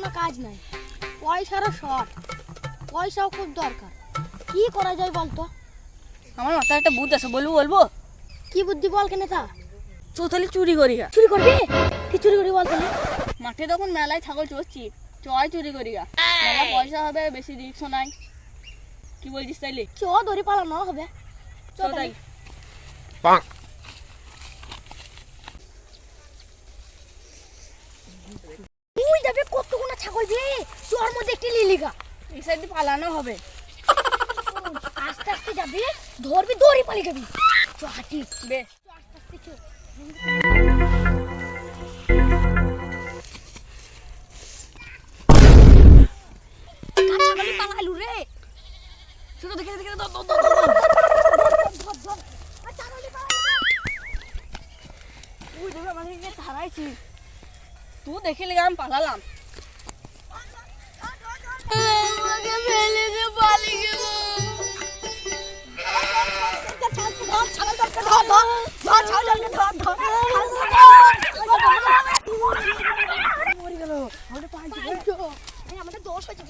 কোনো কাজ নাই, পয়সারও শর্ট, পয়সাও খুব দরকার। কি করা যায় বলতো? আমার মাথায় একটা বুদ্ধি আছে, বলবো? কি বুদ্ধি বল কেন তা? চৌতালি চুরি করি গা। চুরি করবি? কি চুরি করবি বল তাহলে? মাঠে তখন মেলায় ছাগল চড়ছি, চয় চুরি করি গা। মেলা পয়সা হবে, বেশি রিস্ক নাই। কি বলছিস তাইলে? চ ধরে পালানো হবে। চৌতালি তুই যাবে কতগুলো ছাগল বে, তোর মধ্যে একটি লিলিগা। এই সাইডে পালানো হবে। আস্তে আস্তে যাবি, ধরবি, দড়ি পালিয়ে যাবি। চ হাঁটি বেশ। আস্তে আস্তে চ। ছাগলি পালালু রে। ছোট দেখে দেখে ধর, ধর। আর ছাগলি পালালু রে। তুই দেখে আমাকে হারাইছি, তুই দেখিলি আমি পালালাম। আমাকে ফেলে দে, পালিয়ে গেল। আমাদের দোষ হয়েছে।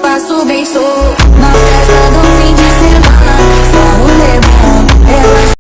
Passo bem, sou. Não